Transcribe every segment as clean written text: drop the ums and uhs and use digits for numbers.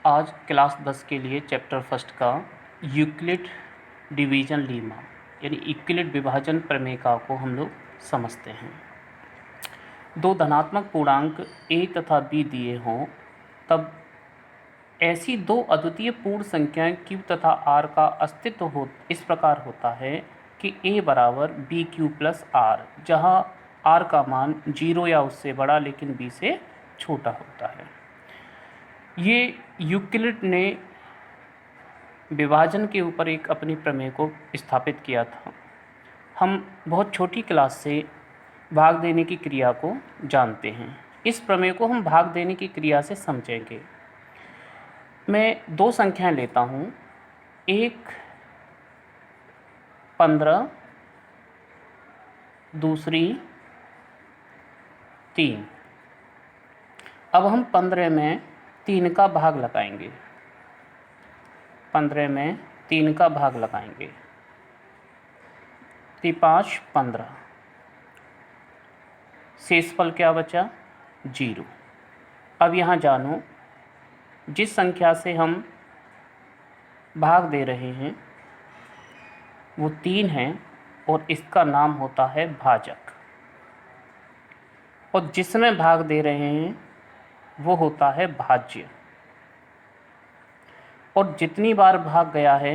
आज क्लास 10 के लिए चैप्टर फर्स्ट का यूक्लिड डिवीज़न लीमा यानी यूक्लिड विभाजन प्रमेय को हम लोग समझते हैं। दो धनात्मक पूर्णांक a तथा b दिए हों तब ऐसी दो अद्वितीय पूर्ण संख्याएं q तथा r का अस्तित्व इस प्रकार होता है कि a बराबर बी क्यू प्लस आर, जहाँ r का मान 0 या उससे बड़ा लेकिन b से छोटा होता है। ये यूक्लिड ने विभाजन के ऊपर एक अपनी प्रमेय को स्थापित किया था। हम बहुत छोटी क्लास से भाग देने की क्रिया को जानते हैं। इस प्रमेय को हम भाग देने की क्रिया से समझेंगे। मैं दो संख्याएं लेता हूँ, एक 15, दूसरी 3। अब हम 15 में 3 का भाग लगाएंगे। 15 में 3 का भाग लगाएंगे। 5 15, शेषफल क्या बचा? 0। अब यहाँ जानो, जिस संख्या से हम भाग दे रहे हैं वो 3 है और इसका नाम होता है भाजक, और जिसमें भाग दे रहे हैं वो होता है भाज्य, और जितनी बार भाग गया है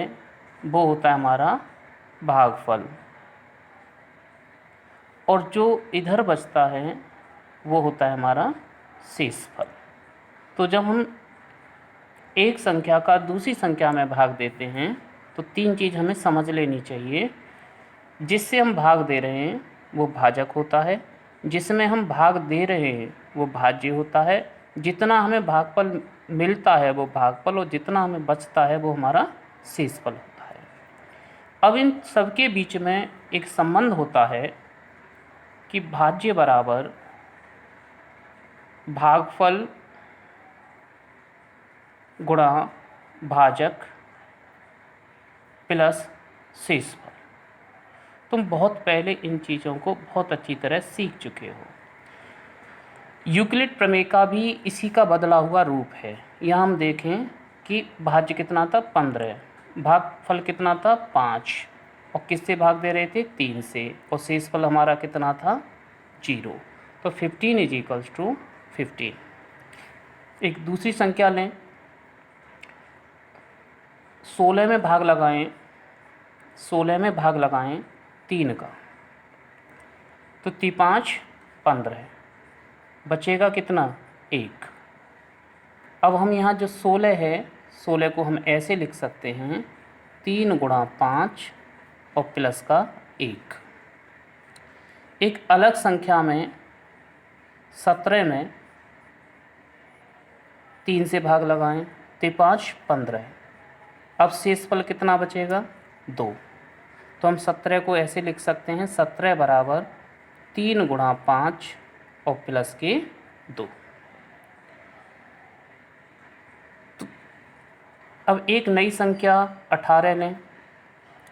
वो होता है हमारा भागफल, और जो इधर बचता है वो होता है हमारा शेषफल। तो जब हम एक संख्या का दूसरी संख्या में भाग देते हैं तो 3 चीज़ हमें समझ लेनी चाहिए। जिससे हम भाग दे रहे हैं वो भाजक होता है, जिसमें हम भाग दे रहे हैं वो भाज्य होता है, जितना हमें भागफल मिलता है वो भागफल, और जितना हमें बचता है वो हमारा शेषफल होता है। अब इन सबके बीच में एक संबंध होता है कि भाज्य बराबर भागफल गुणा भाजक प्लस शेषफल। तुम बहुत पहले इन चीज़ों को बहुत अच्छी तरह सीख चुके हो। यूक्लिड प्रमेय का भी इसी का बदला हुआ रूप है। यहाँ हम देखें कि भाज्य कितना था? 15, भागफल कितना था? 5, और किससे भाग दे रहे थे? 3 से, और शेषफल हमारा कितना था? 0। तो 15 इज इक्वल्स टू 15। एक दूसरी संख्या लें, 16 में भाग लगाएं, 16 में भाग लगाएं 3 का, तो 5 15, बचेगा कितना? 1। अब हम यहाँ जो 16 है, 16 को हम ऐसे लिख सकते हैं 3 गुणा 5 और प्लस का 1। एक अलग संख्या में 17 में 3 से भाग लगाएं, 5 15, अब शेषफल कितना बचेगा? 2। तो हम 17 को ऐसे लिख सकते हैं 17 बराबर 3 गुणा 5 और प्लस के 2। तो अब एक नई संख्या 18 लें,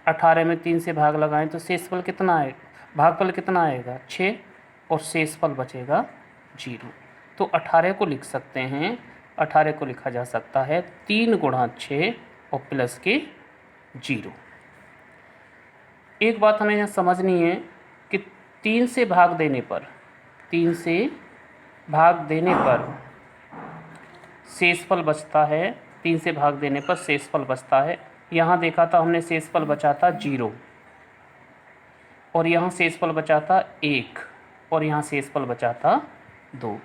18 में 3 से भाग लगाएं तो शेषफल कितना आएगा? भागफल कितना आएगा? 6, और शेषफल बचेगा 0। तो 18 को लिख सकते हैं, 18 को लिखा जा सकता है 3 गुणा 6 और प्लस के 0। एक बात हमें यहाँ समझनी है कि 3 से भाग देने पर, 3 से भाग देने पर शेषफल बचता है। 3 से भाग देने पर शेषफल बचता है। यहाँ देखा था हमने, शेषफल बचा था 0, और यहाँ शेषफल बचा था 1, और यहाँ शेषफल बचा था 2।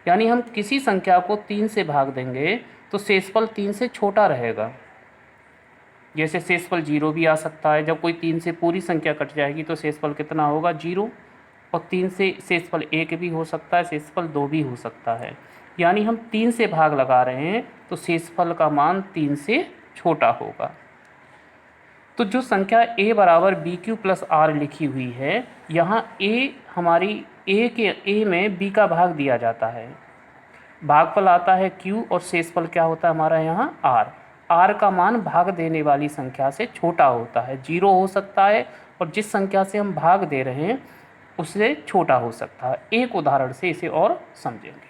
यानी हम किसी संख्या को 3 से भाग देंगे तो शेषफल 3 से छोटा रहेगा। जैसे शेषफल 0 भी आ सकता है। जब कोई 3 से पूरी संख्या कट जाएगी तो शेषफल कितना होगा? 0, और 3 से शेषफल 1 भी हो सकता है, शेषफल 2 भी हो सकता है। यानी हम 3 से भाग लगा रहे हैं तो शेषफल का मान 3 से छोटा होगा। तो जो संख्या a बराबर बी क्यू प्लस आर लिखी हुई है, यहाँ a हमारी a में b का भाग दिया जाता है, भागफल आता है q, और शेषफल क्या होता है हमारा यहाँ? r का मान भाग देने वाली संख्या से छोटा होता है। 0 हो सकता है, और जिस संख्या से हम भाग दे रहे हैं उससे छोटा हो सकता है। एक उदाहरण से इसे और समझेंगे।